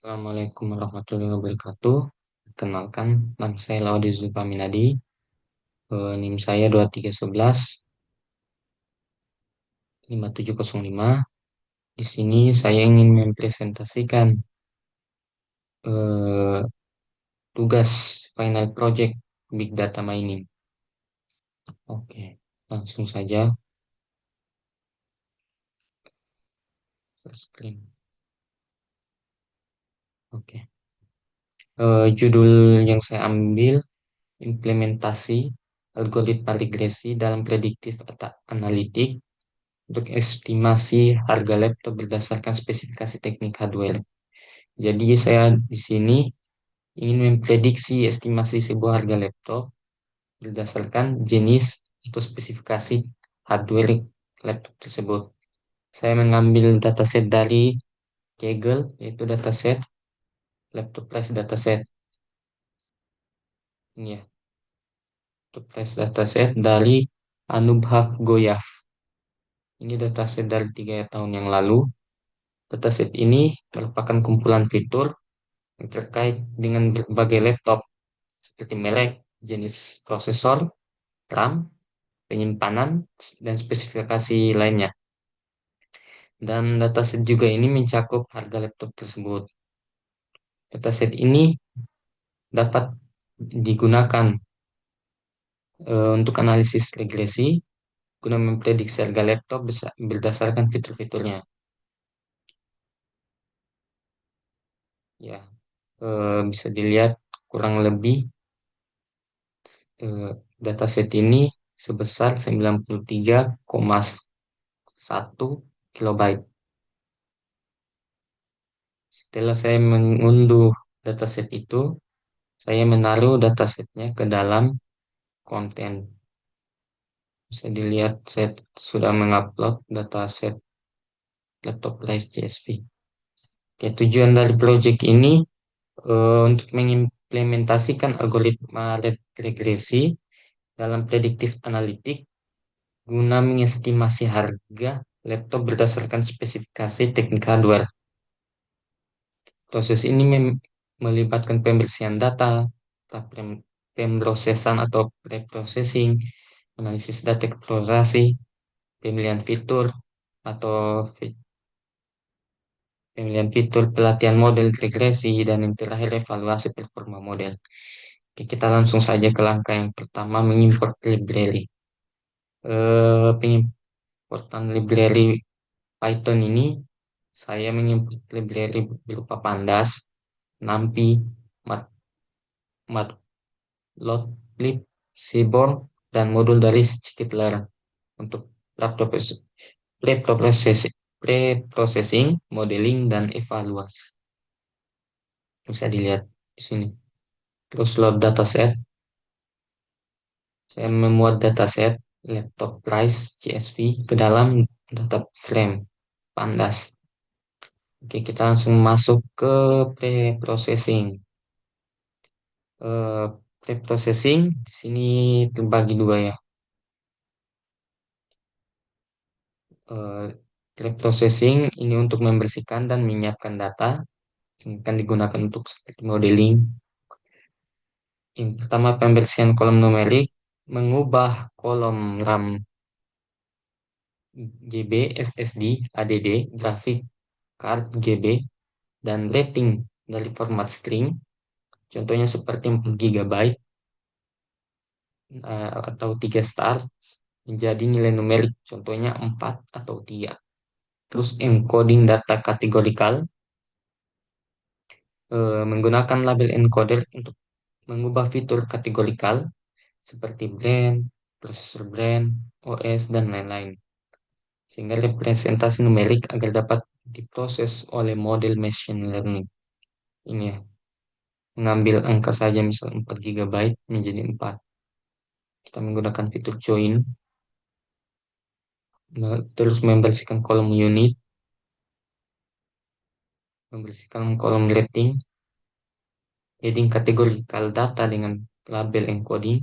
Assalamualaikum warahmatullahi wabarakatuh. Kenalkan, nama saya Laude Zulfaminadi. NIM saya 2311 5705. Di sini saya ingin mempresentasikan eh, tugas final project Big Data Mining. Oke, langsung saja. Share screen. Oke. Judul yang saya ambil, implementasi algoritma regresi dalam prediktif atau analitik untuk estimasi harga laptop berdasarkan spesifikasi teknik hardware. Jadi saya di sini ingin memprediksi estimasi sebuah harga laptop berdasarkan jenis atau spesifikasi hardware laptop tersebut. Saya mengambil dataset dari Kaggle, yaitu dataset laptop price dataset. Ini ya, laptop price dataset dari Anubhav Goyaf. Ini dataset dari 3 tahun yang lalu. Dataset ini merupakan kumpulan fitur yang terkait dengan berbagai laptop seperti merek, jenis prosesor, RAM, penyimpanan, dan spesifikasi lainnya. Dan dataset juga ini mencakup harga laptop tersebut. Dataset ini dapat digunakan untuk analisis regresi guna memprediksi harga laptop berdasarkan fitur-fiturnya. Ya, bisa dilihat kurang lebih eh, dataset ini sebesar 93,1 kilobyte. Setelah saya mengunduh dataset itu, saya menaruh datasetnya ke dalam konten. Bisa dilihat saya sudah mengupload dataset laptop Rise CSV. Oke, tujuan dari project ini untuk mengimplementasikan algoritma regresi dalam prediktif analitik guna mengestimasi harga laptop berdasarkan spesifikasi teknik hardware. Proses ini melibatkan pembersihan data, pemrosesan atau preprocessing, analisis data eksplorasi, pemilihan fitur atau pemilihan fitur, pelatihan model regresi, dan yang terakhir evaluasi performa model. Oke, kita langsung saja ke langkah yang pertama, mengimport library. Pengimportan library Python ini, saya mengimport library berupa Pandas, NumPy, Mat Matplotlib, Seaborn, dan modul dari scikit-learn untuk preprocessing, modeling, dan evaluasi. Bisa dilihat di sini. Terus load dataset. Saya memuat dataset laptop price CSV ke dalam data frame Pandas. Oke, kita langsung masuk ke preprocessing. Eh, Preprocessing di sini terbagi dua ya. Eh, Preprocessing ini untuk membersihkan dan menyiapkan data yang akan digunakan untuk seperti modeling. Yang pertama pembersihan kolom numerik, mengubah kolom RAM GB, SSD, ADD, grafik card GB, dan rating dari format string, contohnya seperti 4 GB atau 3 star, menjadi nilai numerik, contohnya 4 atau 3. Terus encoding data kategorikal, menggunakan label encoder untuk mengubah fitur kategorikal seperti brand, prosesor brand, OS, dan lain-lain. Sehingga representasi numerik agar dapat diproses oleh model machine learning. Ini ya, mengambil angka saja misal 4 GB menjadi 4. Kita menggunakan fitur join, terus membersihkan kolom unit, membersihkan kolom rating, heading kategorikal data dengan label encoding.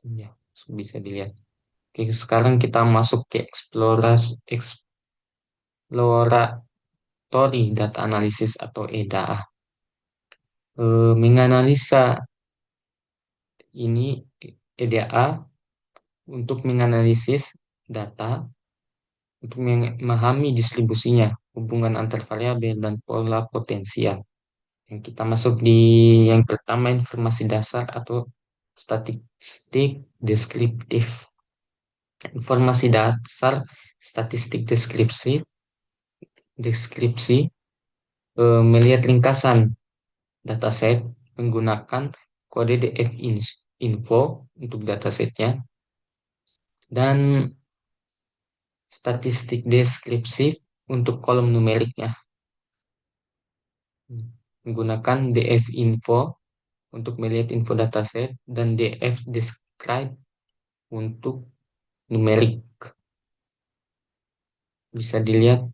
Ya, bisa dilihat. Oke, sekarang kita masuk ke explorasi Factory Data Analysis atau EDA. Menganalisa ini EDA untuk menganalisis data untuk memahami distribusinya, hubungan antar variabel dan pola potensial. Yang kita masuk di yang pertama informasi dasar atau statistik deskriptif. Informasi dasar statistik deskripsi melihat ringkasan dataset menggunakan kode df info untuk datasetnya dan statistik deskriptif untuk kolom numeriknya menggunakan df info untuk melihat info dataset dan df describe untuk numerik. Bisa dilihat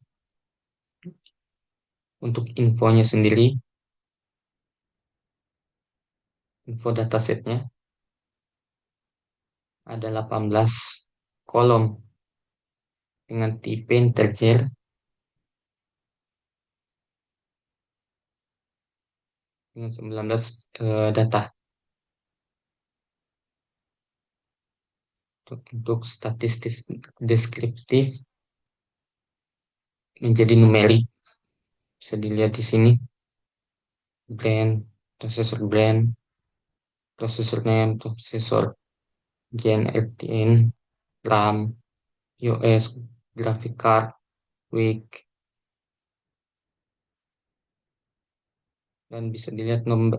untuk infonya sendiri, info datasetnya ada 18 kolom dengan tipe integer dengan 19 data. Untuk statistik deskriptif menjadi numerik bisa dilihat di sini brand, prosesor name, prosesor Gen 18, RAM, iOS, graphic card, week, dan bisa dilihat nomor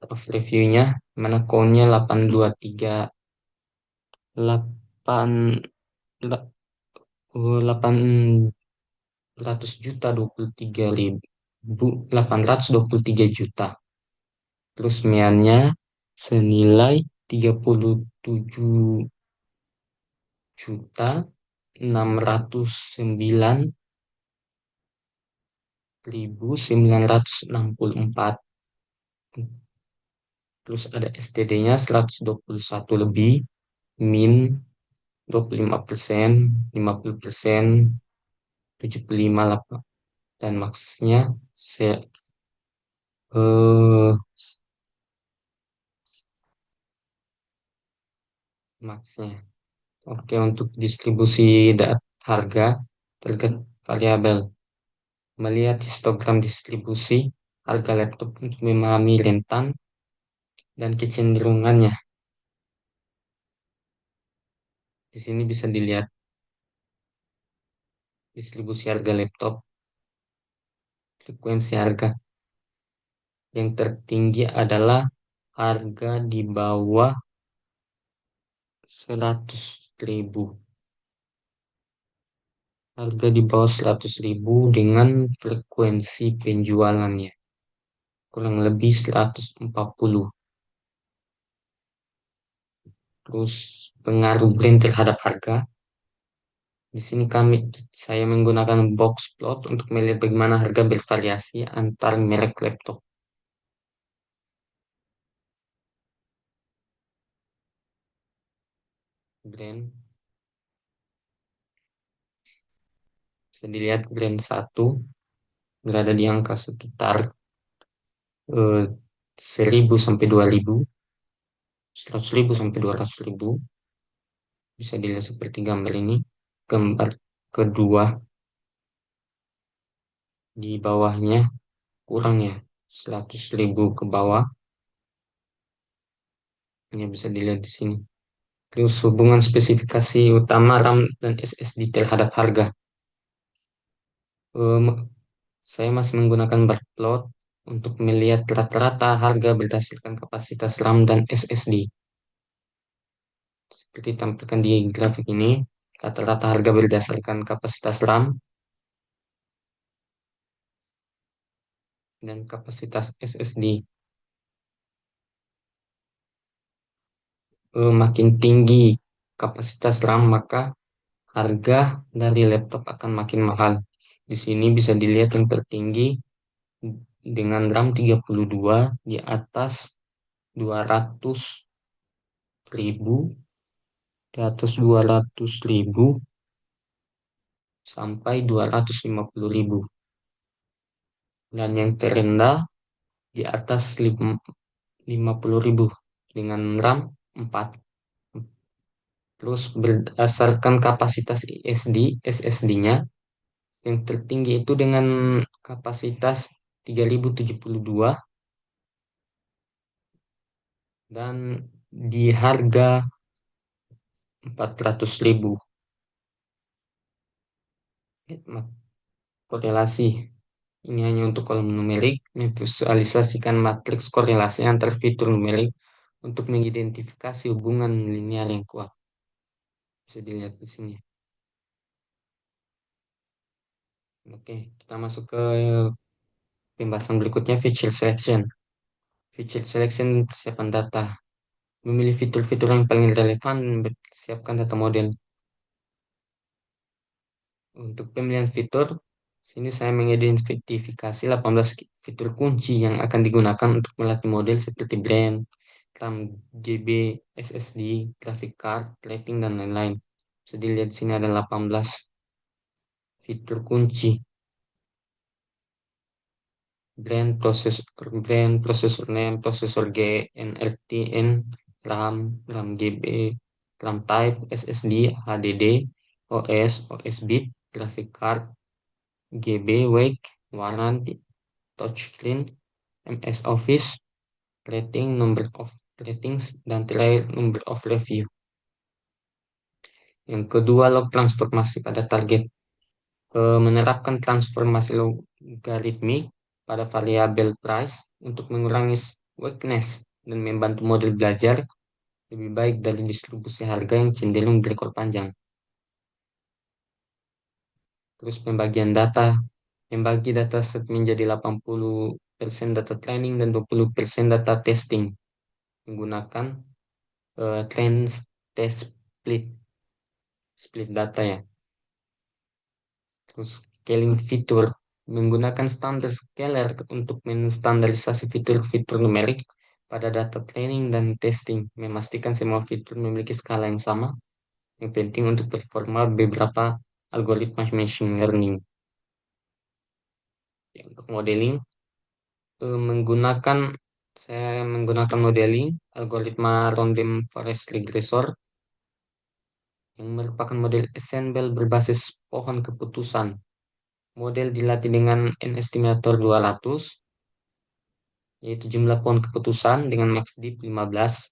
of review-nya, mana count-nya 823 8 800 juta 23.823 juta. Terus miannya senilai 37.609.964. Terus ada STD-nya 121 lebih, min 25%, 50%, 75 lah, Pak. Dan maksnya eh maksnya. Oke, untuk distribusi harga target variabel. Melihat histogram distribusi harga laptop untuk memahami rentan dan kecenderungannya. Di sini bisa dilihat distribusi harga laptop, frekuensi harga. Yang tertinggi adalah harga di bawah 100.000. Harga di bawah 100.000 dengan frekuensi penjualannya kurang lebih 140. Terus pengaruh brand terhadap harga. Di sini saya menggunakan box plot untuk melihat bagaimana harga bervariasi antar merek laptop. Brand bisa dilihat brand satu berada di angka sekitar 1.000 sampai 2.000, 100.000 sampai 200.000. Bisa dilihat seperti gambar ini. Gambar kedua di bawahnya kurang ya, 100.000 ke bawah. Ini bisa dilihat di sini. Terus hubungan spesifikasi utama RAM dan SSD terhadap harga. Em, saya masih menggunakan bar plot untuk melihat rata-rata harga berdasarkan kapasitas RAM dan SSD. Seperti tampilkan di grafik ini, rata-rata harga berdasarkan kapasitas RAM dan kapasitas SSD. Makin tinggi kapasitas RAM, maka harga dari laptop akan makin mahal. Di sini bisa dilihat yang tertinggi dengan RAM 32 di atas 200.000, di atas 200.000 sampai 250.000. dan yang terendah di atas 50.000 dengan RAM 4. Terus berdasarkan kapasitas SSD-nya, yang tertinggi itu dengan kapasitas 3072 dan di harga 400.000. Korelasi. Ini hanya untuk kolom numerik, memvisualisasikan matriks korelasi antar fitur numerik untuk mengidentifikasi hubungan linear yang kuat. Bisa dilihat di sini. Oke, kita masuk ke pembahasan berikutnya, feature selection. Feature selection, persiapan data. Memilih fitur-fitur yang paling relevan, siapkan data model. Untuk pemilihan fitur, sini saya mengidentifikasi 18 fitur kunci yang akan digunakan untuk melatih model seperti brand, RAM, GB, SSD, graphic card, rating, dan lain-lain. Bisa dilihat di sini ada 18 fitur kunci. Brand, processor name, processor GNRTN, RAM, RAM GB, RAM type, SSD, HDD, OS bit, graphic card, GB, wake, warranty, touchscreen, MS Office, rating, number of ratings, dan terakhir number of review. Yang kedua, log transformasi pada target. Menerapkan transformasi logaritmik pada variabel price untuk mengurangi weakness dan membantu model belajar lebih baik dari distribusi harga yang cenderung berekor panjang. Terus pembagian data, membagi data set menjadi 80% data training dan 20% data testing menggunakan train test split data ya. Terus scaling fitur menggunakan standar scalar untuk menstandarisasi fitur-fitur numerik pada data training dan testing, memastikan semua fitur memiliki skala yang sama, yang penting untuk performa beberapa algoritma machine learning. Ya, untuk modeling, menggunakan saya menggunakan modeling algoritma random forest regressor yang merupakan model ensemble berbasis pohon keputusan. Model dilatih dengan N-estimator 200, yaitu jumlah pohon keputusan dengan max deep 15,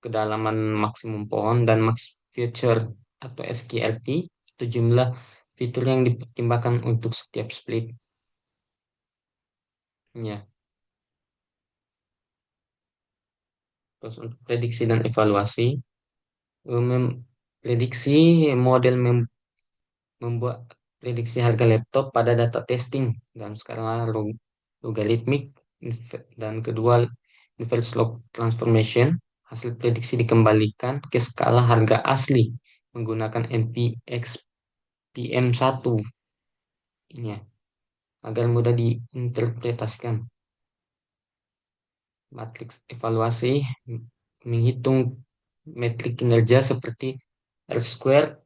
kedalaman maksimum pohon, dan max feature atau SQLT, itu jumlah fitur yang dipertimbangkan untuk setiap split. Ya. Terus untuk prediksi dan evaluasi, prediksi model membuat prediksi harga laptop pada data testing dalam skala logaritmik, dan kedua inverse log transformation. Hasil prediksi dikembalikan ke skala harga asli menggunakan NPX PM1 ini ya, agar mudah diinterpretasikan. Matriks evaluasi menghitung metrik kinerja seperti R square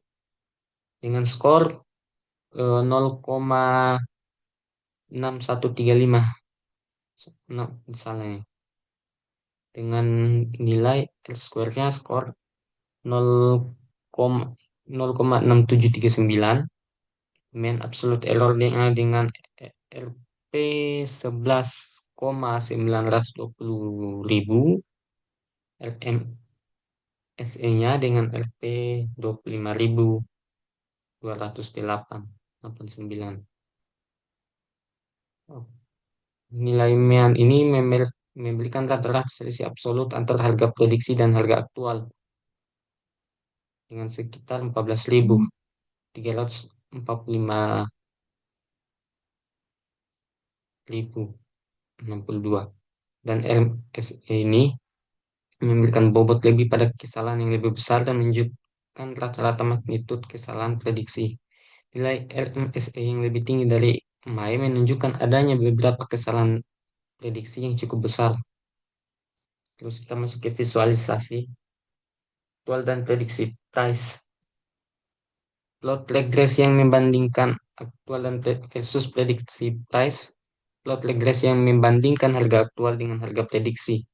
dengan skor 0,6135, nah, misalnya dengan nilai R square-nya skor 0,6739, mean absolute error dengan RP 11,920 ribu, RMSE-nya dengan RP 25.208,89. Oh, nilai mean ini memberikan rata-rata selisih absolut antara harga prediksi dan harga aktual dengan sekitar 14.345.062, dan RMSE ini memberikan bobot lebih pada kesalahan yang lebih besar dan menunjukkan rata-rata magnitud kesalahan prediksi. Nilai RMSE yang lebih tinggi dari MAE menunjukkan adanya beberapa kesalahan prediksi yang cukup besar. Terus kita masuk ke visualisasi aktual dan prediksi price. Plot regresi yang membandingkan aktual dan versus prediksi price plot regresi yang membandingkan harga aktual dengan harga prediksi.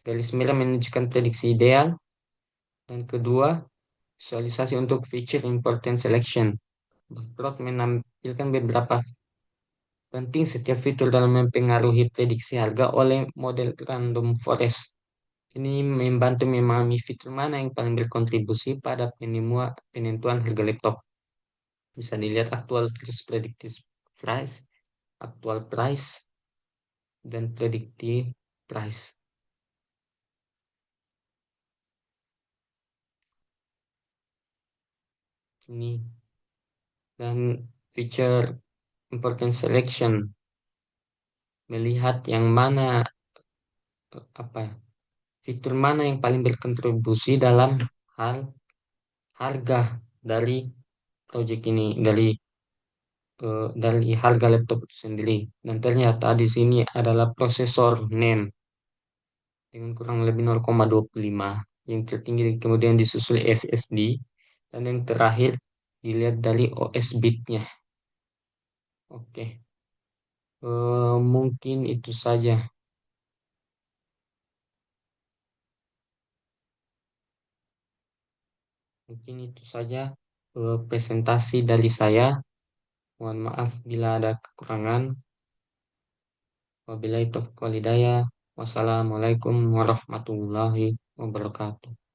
Garis merah menunjukkan prediksi ideal. Dan kedua, visualisasi untuk feature important selection. Plot menampilkan beberapa penting setiap fitur dalam mempengaruhi prediksi harga oleh model random forest. Ini membantu memahami fitur mana yang paling berkontribusi pada penentuan harga laptop. Bisa dilihat aktual versus predictive price, aktual price, dan predictive price. Ini dan feature important selection, melihat yang mana apa ya, fitur mana yang paling berkontribusi dalam hal harga dari project ini, dari harga laptop itu sendiri. Dan ternyata di sini adalah prosesor NAND dengan kurang lebih 0,25. Yang tertinggi kemudian disusul SSD, dan yang terakhir dilihat dari OS bitnya. Oke. Mungkin itu saja. Mungkin itu saja presentasi dari saya. Mohon maaf bila ada kekurangan. Wabillahi taufiq wal hidayah. Wassalamualaikum warahmatullahi wabarakatuh.